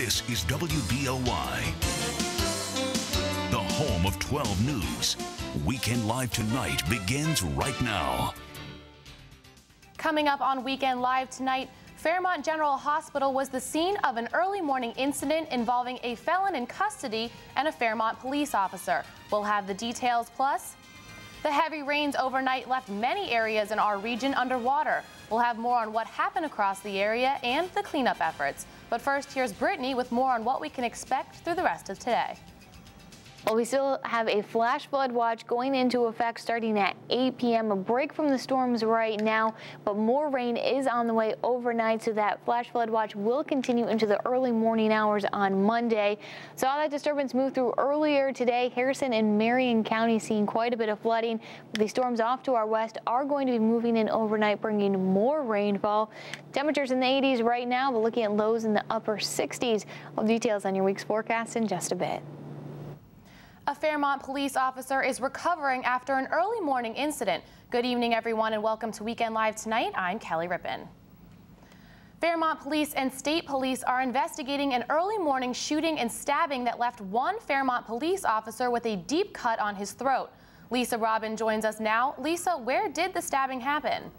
This is WBOY, the home of 12 News. Weekend Live Tonight begins right now. Coming up on Weekend Live tonight, Fairmont General Hospital was the scene of an early morning incident involving a felon in custody and a Fairmont police officer. We'll have the details, plus the heavy rains overnight left many areas in our region underwater. We'll have more on what happened across the area and the cleanup efforts. But first, here's Brittany with more on what we can expect through the rest of today. Well, we still have a flash flood watch going into effect starting at 8 p.m. A break from the storms right now, but more rain is on the way overnight, so that flash flood watch will continue into the early morning hours on Monday. Saw that disturbance move through earlier today. Harrison and Marion County seeing quite a bit of flooding. The storms off to our west are going to be moving in overnight, bringing more rainfall. Temperatures in the 80s right now, but looking at lows in the upper 60s. All details on your week's forecast in just a bit. A Fairmont police officer is recovering after an early morning incident. Good evening, everyone, and welcome to Weekend Live Tonight. I'm Kelly Rippin. Fairmont Police and State Police are investigating an early morning shooting and stabbing that left one Fairmont police officer with a deep cut on his throat. Lisa Robin joins us now. Lisa, where did the stabbing happen?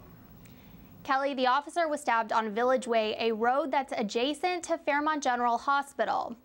Kelly, the officer was stabbed on Village Way, a road that's adjacent to Fairmont General Hospital.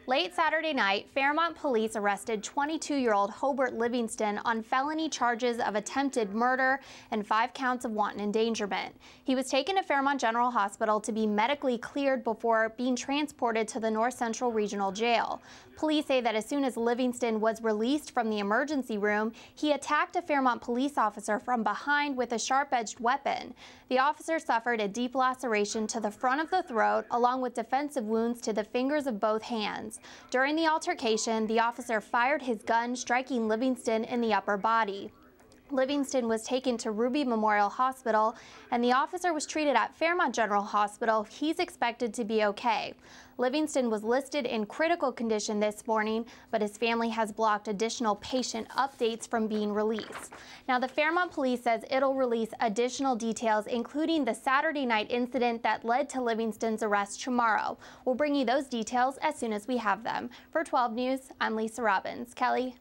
Late Saturday night, Fairmont police arrested 22-year-old Hobart Livingston on felony charges of attempted murder and 5 counts of wanton endangerment. He was taken to Fairmont General Hospital to be medically cleared before being transported to the North Central Regional Jail. Police say that as soon as Livingston was released from the emergency room, he attacked a Fairmont police officer from behind with a sharp-edged weapon. The officer suffered a deep laceration to the front of the throat, along with defensive wounds to the fingers of both hands. During the altercation, the officer fired his gun, striking Livingston in the upper body. Livingston was taken to Ruby Memorial Hospital, and the officer was treated at Fairmont General Hospital. He's expected to be okay. Livingston was listed in critical condition this morning, but his family has blocked additional patient updates from being released. Now, the Fairmont police says it'll release additional details, including the Saturday night incident that led to Livingston's arrest tomorrow. We'll bring you those details as soon as we have them. For 12 News, I'm Lisa Robbins. Kelly?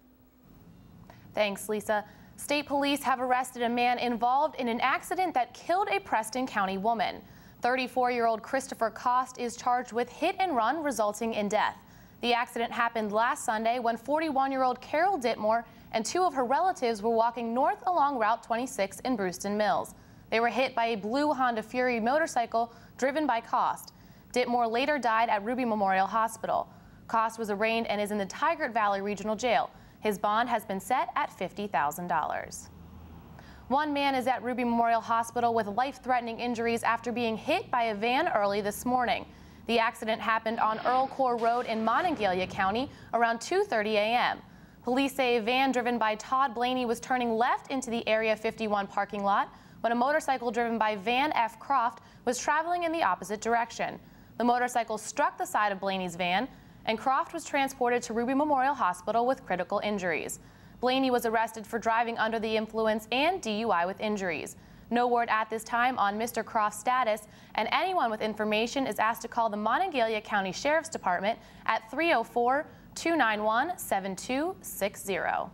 Thanks, Lisa. State police have arrested a man involved in an accident that killed a Preston County woman. 34-year-old Christopher Cost is charged with hit and run resulting in death. The accident happened last Sunday when 41-year-old Carol Ditmore and 2 of her relatives were walking north along Route 26 in Brewston Mills. They were hit by a blue Honda Fury motorcycle driven by Cost. Ditmore later died at Ruby Memorial Hospital. Cost was arraigned and is in the Tigard Valley Regional Jail. His bond has been set at $50,000. One man is at Ruby Memorial Hospital with life-threatening injuries after being hit by a van early this morning. The accident happened on Earl Corps Road in Monongalia County around 2:30 a.m. Police say a van driven by Todd Blaney was turning left into the Area 51 parking lot when a motorcycle driven by Van F. Croft was traveling in the opposite direction. The motorcycle struck the side of Blaney's van, and Croft was transported to Ruby Memorial Hospital with critical injuries. Blaney was arrested for driving under the influence and DUI with injuries. No word at this time on Mr. Croft's status, and anyone with information is asked to call the Monongalia County Sheriff's Department at 304-291-7260.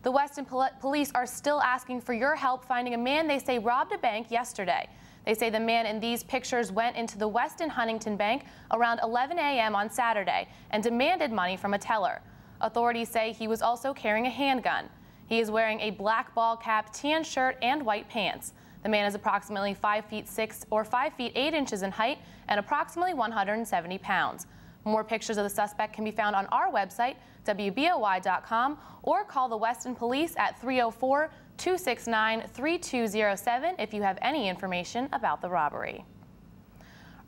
The Weston Police are still asking for your help finding a man they say robbed a bank yesterday. They say the man in these pictures went into the Weston Huntington Bank around 11 a.m. on Saturday and demanded money from a teller. Authorities say he was also carrying a handgun. He is wearing a black ball cap, tan shirt, and white pants. The man is approximately 5'6" or 5 feet 8 inches in height and approximately 170 pounds. More pictures of the suspect can be found on our website, WBOY.com, or call the Weston Police at 304-269-3207 if you have any information about the robbery.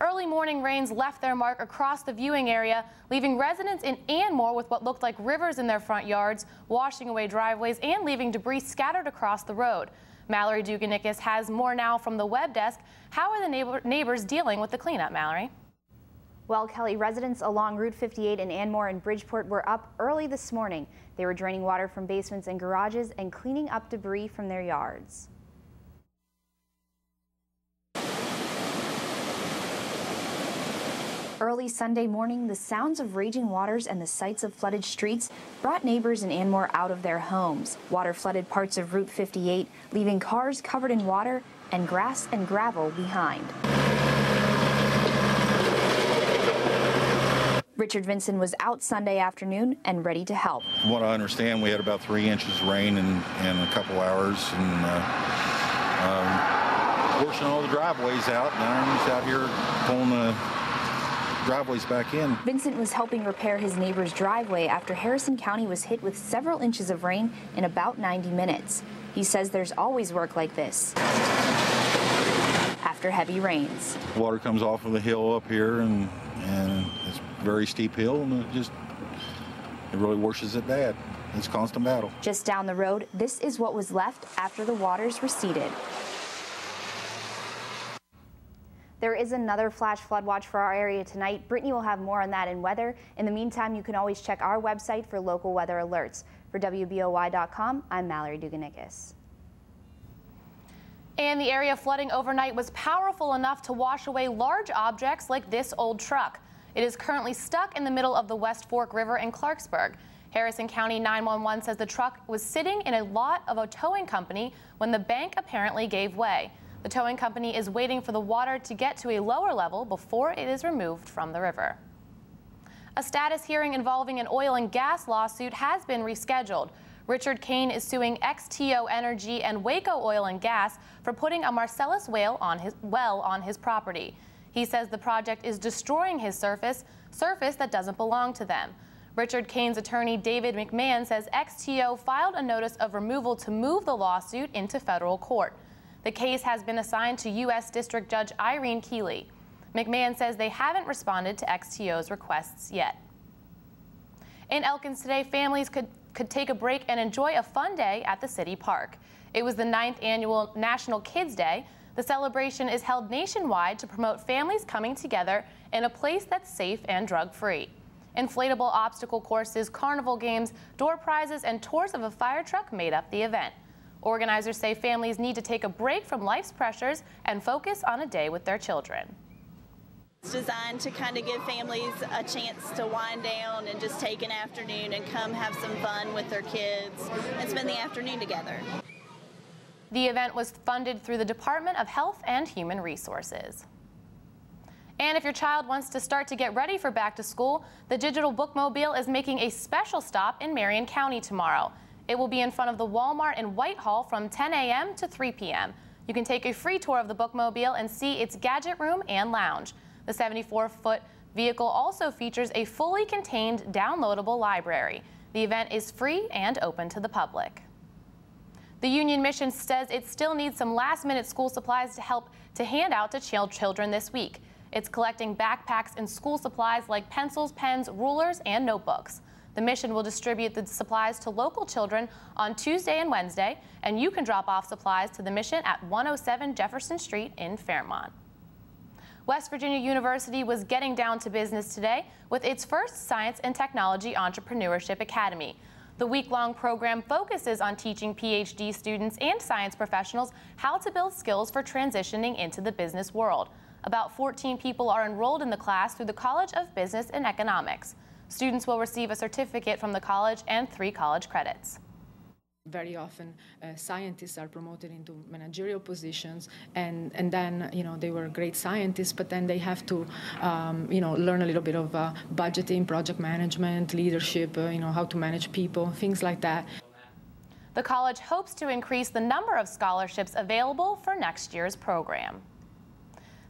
Early morning rains left their mark across the viewing area, leaving residents in Anmore with what looked like rivers in their front yards, washing away driveways and leaving debris scattered across the road. Mallory Duganicus has more now from the web desk. How are the neighbors dealing with the cleanup, Mallory? Well, Kelly, residents along Route 58 in Anmore and Bridgeport were up early this morning. They were draining water from basements and garages and cleaning up debris from their yards. Early Sunday morning, the sounds of raging waters and the sights of flooded streets brought neighbors in Anmore out of their homes. Water flooded parts of Route 58, leaving cars covered in water and grass and gravel behind. Richard Vincent was out Sunday afternoon and ready to help. From what I understand, we had about 3 inches of rain in a couple hours, and washing all the driveways out, and I'm just out here pulling the driveways back in. Vincent was helping repair his neighbor's driveway after Harrison County was hit with several inches of rain in about 90 minutes. He says there's always work like this after heavy rains. Water comes off of the hill up here, and it's a very steep hill, and it really washes it bad. It's a constant battle. Just down the road, this is what was left after the waters receded. There is another flash flood watch for our area tonight. Brittany will have more on that in weather. In the meantime, you can always check our website for local weather alerts. For WBOY.com, I'm Mallory Duganikis. And the area flooding overnight was powerful enough to wash away large objects like this old truck. It is currently stuck in the middle of the West Fork River in Clarksburg. Harrison County 911 says the truck was sitting in a lot of a towing company when the bank apparently gave way. The towing company is waiting for the water to get to a lower level before it is removed from the river. A status hearing involving an oil and gas lawsuit has been rescheduled. Richard Kane is suing XTO Energy and Waco Oil and Gas for putting a Marcellus well on his property. He says the project is destroying his surface that doesn't belong to them. Richard Kane's attorney David McMahon says XTO filed a notice of removal to move the lawsuit into federal court. The case has been assigned to U.S. District Judge Irene Keeley. McMahon says they haven't responded to XTO's requests yet. In Elkins today, families could take a break and enjoy a fun day at the city park. It was the 9th annual National Kids Day. The celebration is held nationwide to promote families coming together in a place that's safe and drug-free. Inflatable obstacle courses, carnival games, door prizes, and tours of a fire truck made up the event. Organizers say families need to take a break from life's pressures and focus on a day with their children. It's designed to kind of give families a chance to wind down and just take an afternoon and come have some fun with their kids and spend the afternoon together. The event was funded through the Department of Health and Human Resources. And if your child wants to start to get ready for back to school, the Digital Bookmobile is making a special stop in Marion County tomorrow. It will be in front of the Walmart in Whitehall from 10 a.m. to 3 p.m. You can take a free tour of the Bookmobile and see its gadget room and lounge. The 74-foot vehicle also features a fully contained downloadable library. The event is free and open to the public. The Union Mission says it still needs some last-minute school supplies to help to hand out to children this week. It's collecting backpacks and school supplies like pencils, pens, rulers, and notebooks. The mission will distribute the supplies to local children on Tuesday and Wednesday, and you can drop off supplies to the mission at 107 Jefferson Street in Fairmont. West Virginia University was getting down to business today with its first Science and Technology Entrepreneurship Academy. The week-long program focuses on teaching PhD students and science professionals how to build skills for transitioning into the business world. About 14 people are enrolled in the class through the College of Business and Economics. Students will receive a certificate from the college and 3 college credits. Very often, scientists are promoted into managerial positions, and then they were great scientists, but then they have to learn a little bit of budgeting, project management, leadership, how to manage people, things like that. The college hopes to increase the number of scholarships available for next year's program.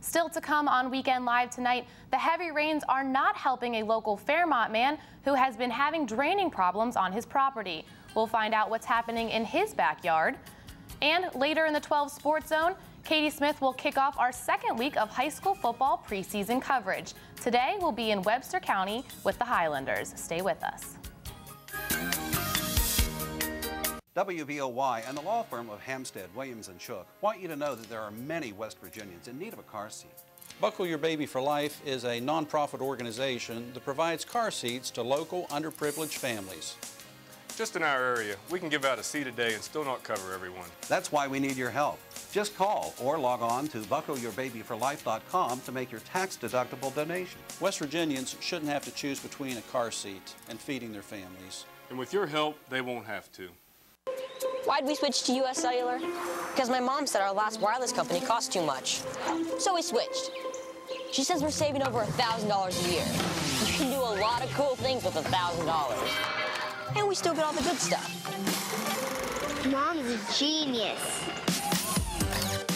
Still to come on Weekend Live tonight, the heavy rains are not helping a local Fairmont man who has been having draining problems on his property. We'll find out what's happening in his backyard. And later in the 12 Sports Zone, Katie Smith will kick off our second week of high school football preseason coverage. Today we'll be in Webster County with the Highlanders. Stay with us. WVOY and the law firm of Hampstead, Williams & Shook want you to know that there are many West Virginians in need of a car seat. Buckle Your Baby for Life is a nonprofit organization that provides car seats to local underprivileged families. just in our area, we can give out a seat a day and still not cover everyone. That's why we need your help. Just call or log on to buckleyourbabyforlife.com to make your tax-deductible donation. West Virginians shouldn't have to choose between a car seat and feeding their families. And with your help, they won't have to. Why'd we switch to U.S. Cellular? Because my mom said our last wireless company cost too much. So we switched. She says we're saving over $1,000 a year. You can do a lot of cool things with $1,000. And we still get all the good stuff. Mom's a genius.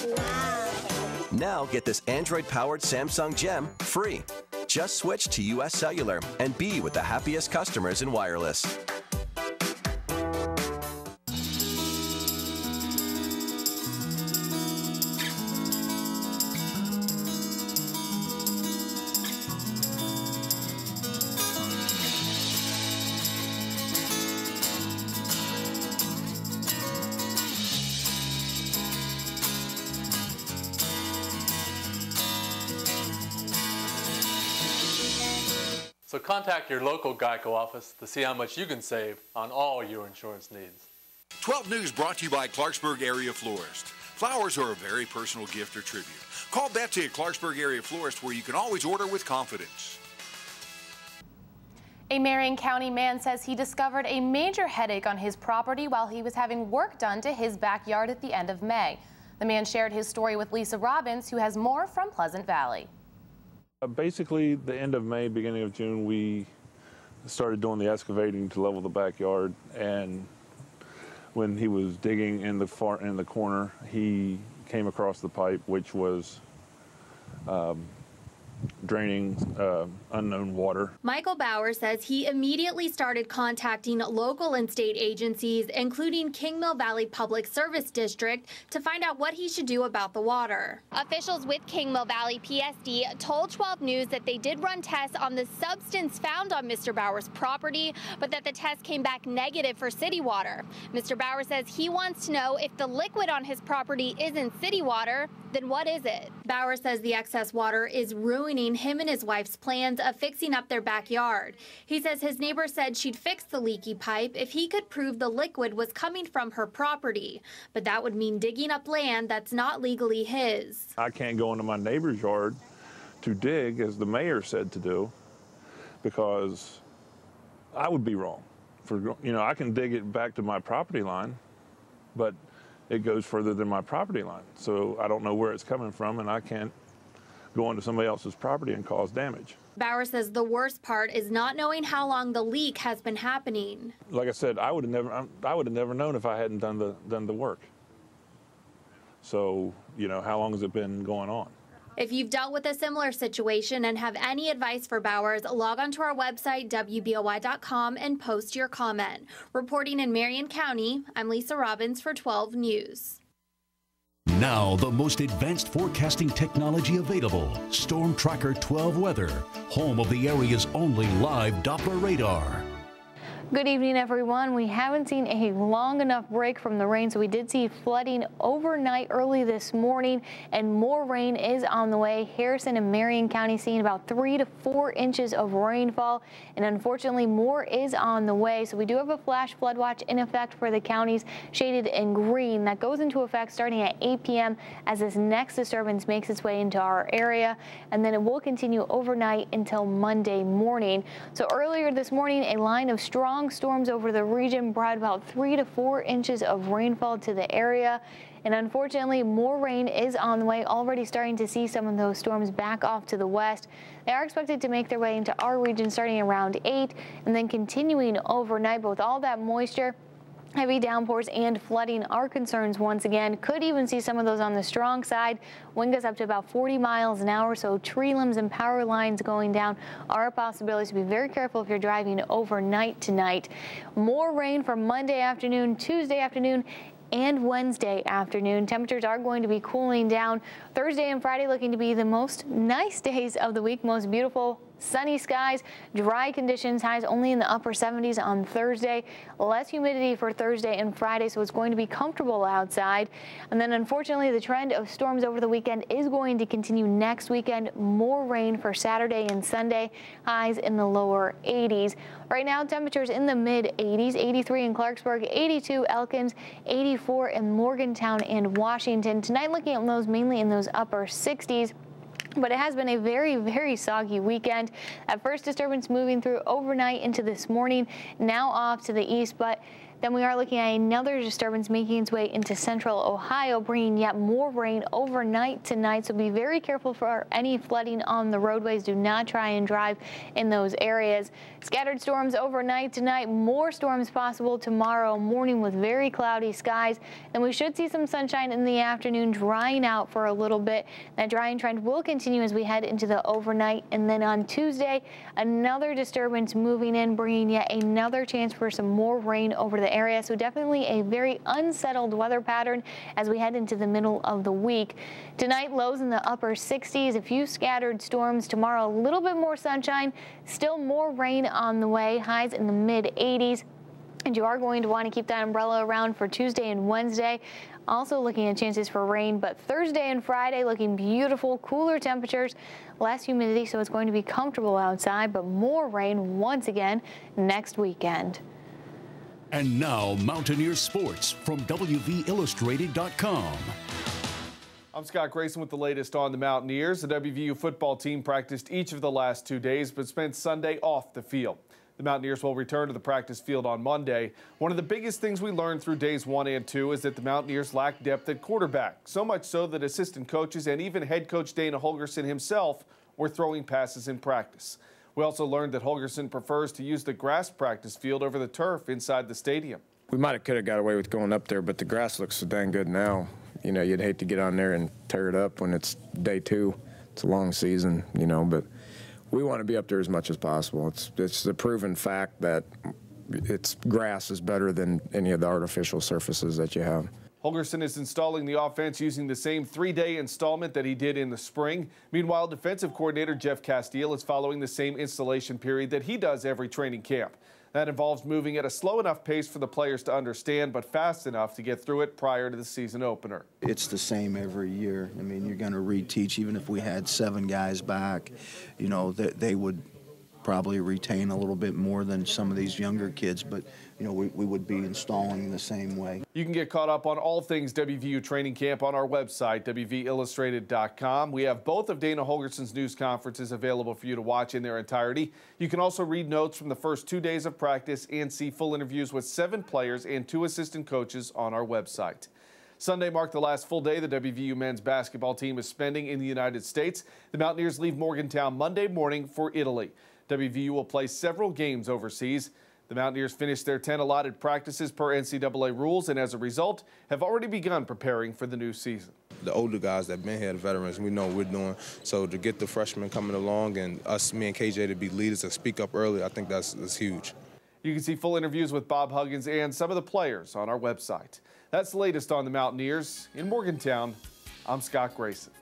Wow. Now get this Android-powered Samsung Gem free. Just switch to U.S. Cellular and be with the happiest customers in wireless. So contact your local Geico office to see how much you can save on all your insurance needs. 12 News brought to you by Clarksburg Area Florist. Flowers are a very personal gift or tribute. Call Betsy at Clarksburg Area Florist, where you can always order with confidence. A Marion County man says he discovered a major headache on his property while he was having work done to his backyard at the end of May. The man shared his story with Lisa Robbins, who has more from Pleasant Valley. Basically, the end of May, beginning of June, we started doing the excavating to level the backyard, and when he was digging in the corner, he came across the pipe, which was draining unknown water. Michael Bauer says he immediately started contacting local and state agencies, including King Mill Valley Public Service District, to find out what he should do about the water. Officials with King Mill Valley PSD told 12 News that they did run tests on the substance found on Mr. Bauer's property, but that the test came back negative for city water. Mr. Bauer says he wants to know if the liquid on his property isn't city water, then what is it? Bauer says the excess water is ruining him and his wife's plans of fixing up their backyard. He says his neighbor said she'd fix the leaky pipe if he could prove the liquid was coming from her property, but that would mean digging up land that's not legally his. I can't go into my neighbor's yard to dig, as the mayor said to do, because I would be wrong. I can dig it back to my property line, but it goes further than my property line. So I don't know where it's coming from, and I can't go onto somebody else's property and cause damage. Bauer says the worst part is not knowing how long the leak has been happening. Like I said, I would have never known if I hadn't done the work. So, how long has it been going on? If you've dealt with a similar situation and have any advice for Bowers, log on to our website, WBOY.com, and post your comment. Reporting in Marion County, I'm Lisa Robbins for 12 News. Now, the most advanced forecasting technology available. Storm Tracker 12 Weather, home of the area's only live Doppler radar. Good evening, everyone. We haven't seen a long enough break from the rain, so we did see flooding overnight early this morning, and more rain is on the way. Harrison and Marion County seeing about 3 to 4 inches of rainfall, and unfortunately more is on the way. So we do have a flash flood watch in effect for the counties shaded in green. That goes into effect starting at 8 p.m. as this next disturbance makes its way into our area, and then it will continue overnight until Monday morning. So earlier this morning, a line of strong storms over the region brought about 3 to 4 inches of rainfall to the area. And unfortunately, more rain is on the way. Already starting to see some of those storms back off to the west. They are expected to make their way into our region starting around 8 and then continuing overnight. But with all that moisture, heavy downpours and flooding are concerns once again. Could even see some of those on the strong side. Wind gusts up to about 40 miles an hour, so tree limbs and power lines going down are a possibility, so be very careful if you're driving overnight tonight. More rain for Monday afternoon, Tuesday afternoon, and Wednesday afternoon. Temperatures are going to be cooling down. Thursday and Friday looking to be the most nice days of the week, most beautiful sunny skies, dry conditions, highs only in the upper 70s on Thursday. Less humidity for Thursday and Friday, so it's going to be comfortable outside. And then unfortunately, the trend of storms over the weekend is going to continue next weekend. More rain for Saturday and Sunday, highs in the lower 80s. Right now, temperatures in the mid-80s, 83 in Clarksburg, 82 Elkins, 84 in Morgantown and Washington. Tonight, looking at lows mainly in those upper 60s. But it has been a very, very soggy weekend. That first disturbance moving through overnight into this morning, now off to the east, but then we are looking at another disturbance making its way into central Ohio, bringing yet more rain overnight tonight. So be very careful for any flooding on the roadways. Do not try and drive in those areas. Scattered storms overnight tonight. More storms possible tomorrow morning with very cloudy skies. And we should see some sunshine in the afternoon, drying out for a little bit. That drying trend will continue as we head into the overnight. And then on Tuesday, another disturbance moving in, bringing yet another chance for some more rain over the area. So definitely a very unsettled weather pattern as we head into the middle of the week. Tonight, lows in the upper 60s, a few scattered storms. Tomorrow, a little bit more sunshine, still more rain on the way, highs in the mid-80s. And you are going to want to keep that umbrella around for Tuesday and Wednesday. Also looking at chances for rain, but Thursday and Friday looking beautiful, cooler temperatures, less humidity, so it's going to be comfortable outside, but more rain once again next weekend. And now, Mountaineer Sports from WVIllustrated.com. I'm Scott Grayson with the latest on the Mountaineers. The WVU football team practiced each of the last 2 days, but spent Sunday off the field. The Mountaineers will return to the practice field on Monday. One of the biggest things we learned through days 1 and 2 is that the Mountaineers lack depth at quarterback, so much so that assistant coaches and even head coach Dana Holgorsen himself were throwing passes in practice. We also learned that Holgorsen prefers to use the grass practice field over the turf inside the stadium. We could have got away with going up there, but the grass looks so dang good now. You know, you'd hate to get on there and tear it up when it's day 2. It's a long season, you know, but we want to be up there as much as possible. It's a proven fact that grass is better than any of the artificial surfaces that you have. Holgorsen is installing the offense using the same 3-day installment that he did in the spring. Meanwhile, defensive coordinator Jeff Castile is following the same installation period that he does every training camp. That involves moving at a slow enough pace for the players to understand, but fast enough to get through it prior to the season opener. It's the same every year. I mean, you're going to reteach. Even if we had 7 guys back, you know, they would probably retain a little bit more than some of these younger kids, but you know, we would be installing the same way. You can get caught up on all things WVU training camp on our website, WVIllustrated.com. We have both of Dana Holgorsen's news conferences available for you to watch in their entirety. You can also read notes from the first 2 days of practice and see full interviews with 7 players and 2 assistant coaches on our website. Sunday marked the last full day the WVU men's basketball team is spending in the United States. The Mountaineers leave Morgantown Monday morning for Italy. WVU will play several games overseas. The Mountaineers finished their 10 allotted practices per NCAA rules and as a result have already begun preparing for the new season. The older guys that have been here, the veterans, we know what we're doing. So to get the freshmen coming along and me and KJ to be leaders and speak up early, I think that's huge. You can see full interviews with Bob Huggins and some of the players on our website. That's the latest on the Mountaineers. In Morgantown, I'm Scott Grayson.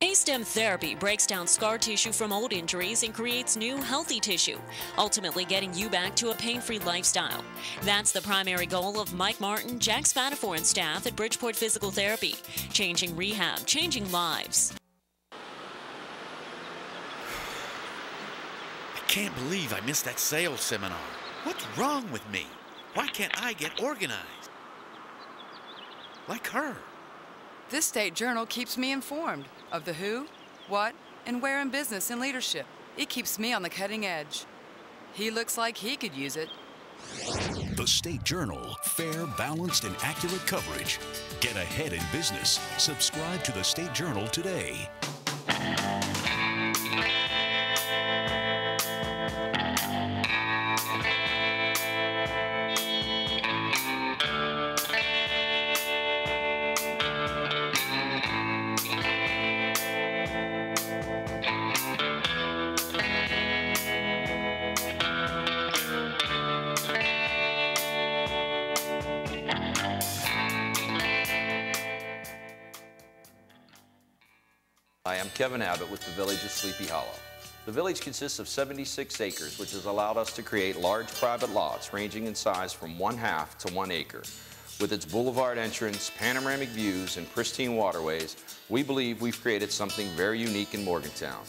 A-stem therapy breaks down scar tissue from old injuries and creates new, healthy tissue, ultimately getting you back to a pain-free lifestyle. That's the primary goal of Mike Martin, Jack Spatafor, and staff at Bridgeport Physical Therapy. Changing rehab, changing lives. I can't believe I missed that sales seminar. What's wrong with me? Why can't I get organized? Like her. This State Journal keeps me informed of the who, what, and where in business and leadership. It keeps me on the cutting edge. He looks like he could use it. The State Journal, fair, balanced, and accurate coverage. Get ahead in business. Subscribe to the State Journal today. Hi, I'm Kevin Abbott with the Village of Sleepy Hollow. The village consists of 76 acres, which has allowed us to create large private lots ranging in size from 1/2 to 1 acre. With its boulevard entrance, panoramic views, and pristine waterways, we believe we've created something very unique in Morgantown.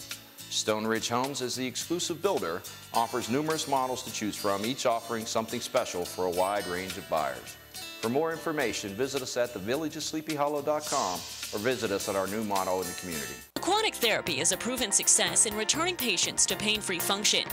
Stone Ridge Homes, as the exclusive builder, offers numerous models to choose from, each offering something special for a wide range of buyers. For more information, visit us at thevillageofsleepyhollow.com or visit us at our new model in the community. Aquatic therapy is a proven success in returning patients to pain-free function,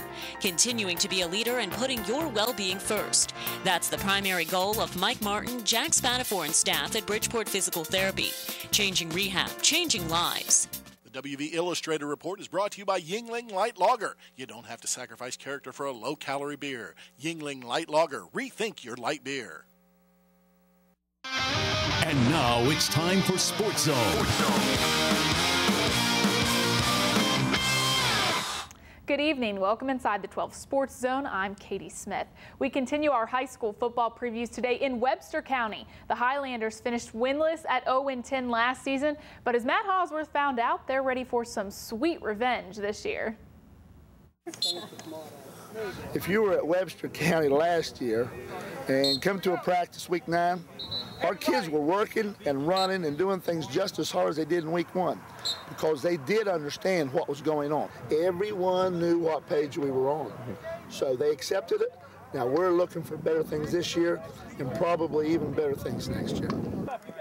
continuing to be a leader and putting your well-being first. That's the primary goal of Mike Martin, Jack Spatafor, and staff at Bridgeport Physical Therapy. Changing rehab, changing lives. The WV Illustrated Report is brought to you by Yuengling Light Lager. You don't have to sacrifice character for a low-calorie beer. Yuengling Light Lager. Rethink your light beer. And now it's time for Sports Zone. Good evening. Welcome inside the 12 Sports Zone. I'm Katie Smith. We continue our high school football previews today in Webster County. The Highlanders finished winless at 0-10 last season, but as Matt Hosworth found out, they're ready for some sweet revenge this year. If you were at Webster County last year and come to a practice week 9, our kids were working and running and doing things just as hard as they did in week 1 because they did understand what was going on. Everyone knew what page we were on, so they accepted it. Now we're looking for better things this year and probably even better things next year.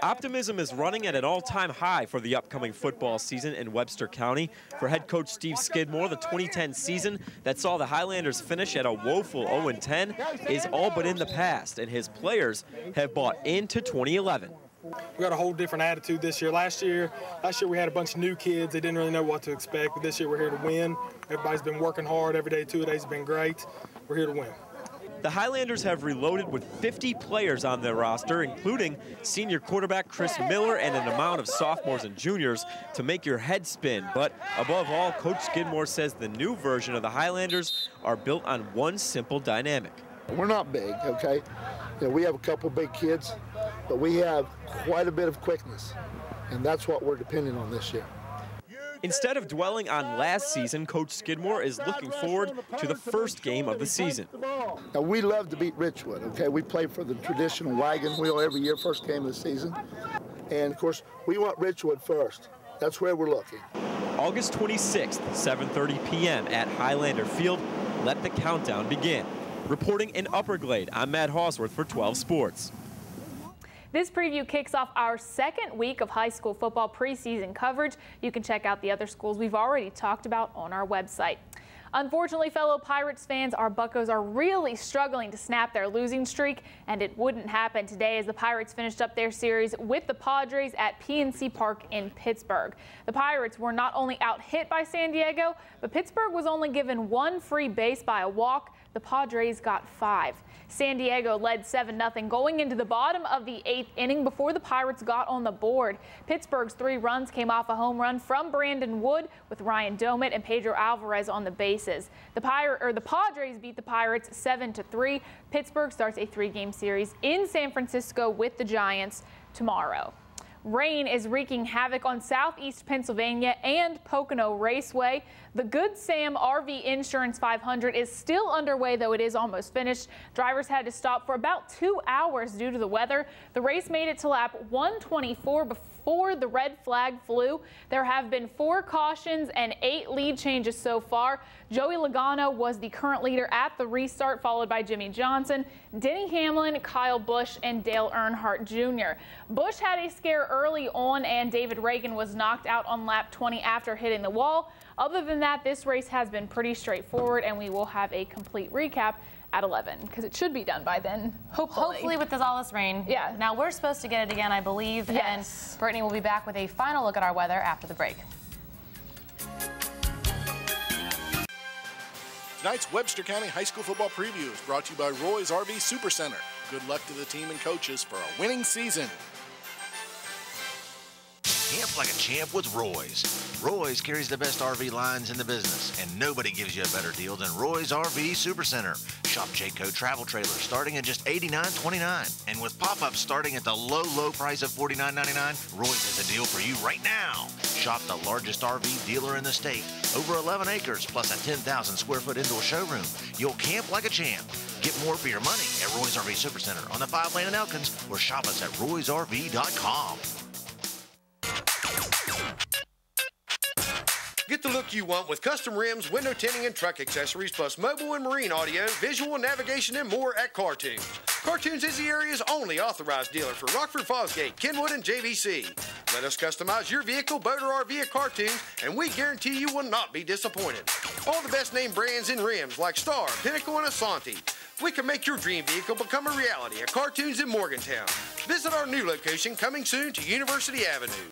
Optimism is running at an all-time high for the upcoming football season in Webster County. For head coach Steve Skidmore, the 2010 season that saw the Highlanders finish at a woeful 0-10 is all but in the past, and his players have bought into 2011. We got a whole different attitude this year. Last year we had a bunch of new kids. They didn't really know what to expect, but this year we're here to win. Everybody's been working hard every day. 2 days have been great. We're here to win. The Highlanders have reloaded with 50 players on their roster, including senior quarterback Chris Miller and an amount of sophomores and juniors to make your head spin. But above all, Coach Skidmore says the new version of the Highlanders are built on one simple dynamic. We're not big, okay? You know, we have a couple big kids, but we have quite a bit of quickness, and that's what we're depending on this year. Instead of dwelling on last season, Coach Skidmore is looking forward to the first game of the season. Now, we love to beat Richwood, okay? We play for the traditional wagon wheel every year, first game of the season. And, of course, we want Richwood first. That's where we're looking. August 26th, 7:30 p.m. at Highlander Field. Let the countdown begin. Reporting in Upper Glade, I'm Matt Hosworth for 12 Sports. This preview kicks off our second week of high school football preseason coverage. You can check out the other schools we've already talked about on our website. Unfortunately, fellow Pirates fans, our Buccos are really struggling to snap their losing streak, and it wouldn't happen today as the Pirates finished up their series with the Padres at PNC Park in Pittsburgh. The Pirates were not only out-hit by San Diego, but Pittsburgh was only given 1 free base by a walk. The Padres got 5. San Diego led 7-0 going into the bottom of the 8th inning before the Pirates got on the board. Pittsburgh's 3 runs came off a home run from Brandon Wood with Ryan Domit and Pedro Alvarez on the bases. The Padres beat the Pirates 7-3. Pittsburgh starts a 3-game series in San Francisco with the Giants tomorrow. Rain is wreaking havoc on southeast Pennsylvania and Pocono Raceway. The Good Sam RV Insurance 500 is still underway, though it is almost finished. Drivers had to stop for about 2 hours due to the weather. The race made it to lap 124 before the red flag flew. There have been 4 cautions and 8 lead changes so far. Joey Logano was the current leader at the restart, followed by Jimmy Johnson, Denny Hamlin, Kyle Busch, and Dale Earnhardt Jr. Busch had a scare early on, and David Reagan was knocked out on lap 20 after hitting the wall. Other than that, this race has been pretty straightforward, and we will have a complete recap at 11 because it should be done by then, hopefully with all this rain. Yeah. Now we're supposed to get it again, I believe. Yes. And Brittany will be back with a final look at our weather after the break. Tonight's Webster County High School football preview is brought to you by Roy's RV Supercenter. Good luck to the team and coaches for a winning season. camp like a champ with Roy's. Roy's carries the best RV lines in the business, and nobody gives you a better deal than Roy's RV Supercenter. Shop Jayco travel trailers starting at just $89.29. And with pop-ups starting at the low price of $49.99, Roy's has a deal for you right now. Shop the largest RV dealer in the state. Over 11 acres, plus a 10,000 square foot indoor showroom. You'll camp like a champ. Get more for your money at Roy's RV Supercenter on the 5 Lane in Elkins, or shop us at roysrv.com. Get the look you want with custom rims, window tinting, and truck accessories, plus mobile and marine audio, visual navigation, and more at Cartoons. Cartoons is the area's only authorized dealer for Rockford, Fosgate, Kenwood, and JVC. Let us customize your vehicle, boat, or RV at Cartoons, and we guarantee you will not be disappointed. All the best name brands in rims like Star, Pinnacle, and Asante. We can make your dream vehicle become a reality at Cartoons in Morgantown. Visit our new location coming soon to University Avenue.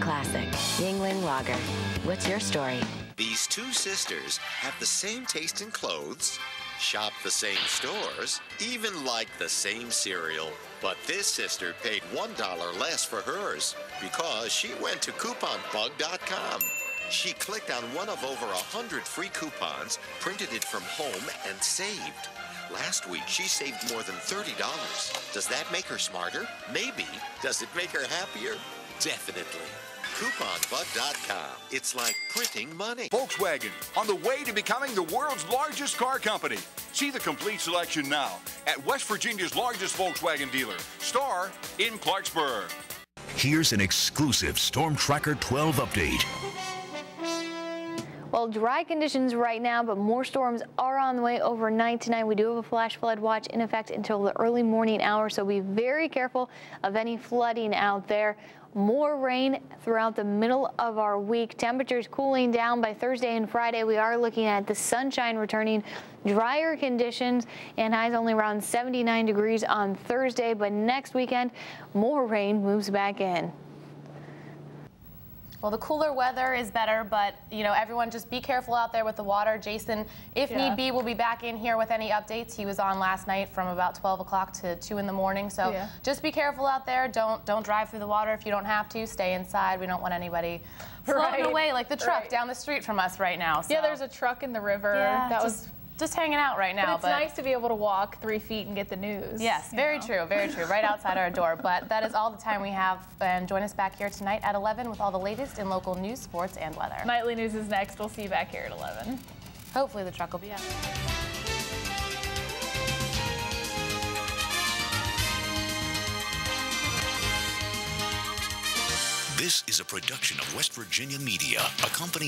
Classic. Yingling Lager. What's your story? These two sisters have the same taste in clothes, shop the same stores, even like the same cereal. But this sister paid $1 less for hers because she went to couponbug.com. She clicked on one of over 100 free coupons, printed it from home, and saved. Last week, she saved more than $30. Does that make her smarter? Maybe. Does it make her happier? Definitely. Couponbug.com. It's like printing money. Volkswagen, on the way to becoming the world's largest car company. See the complete selection now at West Virginia's largest Volkswagen dealer, Star in Clarksburg. Here's an exclusive Storm Tracker 12 update. Well, dry conditions right now, but more storms are on the way overnight tonight. We do have a flash flood watch in effect until the early morning hours, so be very careful of any flooding out there. More rain throughout the middle of our week. Temperatures cooling down by Thursday and Friday. We are looking at the sunshine returning, drier conditions, and highs only around 79 degrees on Thursday. But next weekend, more rain moves back in. Well, the cooler weather is better, but, you know, everyone just be careful out there with the water. Jason, if need be, will be back in here with any updates. He was on last night from about 12 o'clock to 2 in the morning. So just be careful out there. Don't drive through the water if you don't have to. Stay inside. We don't want anybody floating away like the truck down the street from us right now. So. Yeah, there's a truck in the river. Yeah, that was just hanging out right now. But it's nice to be able to walk 3 feet and get the news. Yes, very true, right outside our door. But that is all the time we have. And join us back here tonight at 11 with all the latest in local news, sports, and weather. Nightly news is next. We'll see you back here at 11. Hopefully the truck will be up. This is a production of West Virginia Media, a company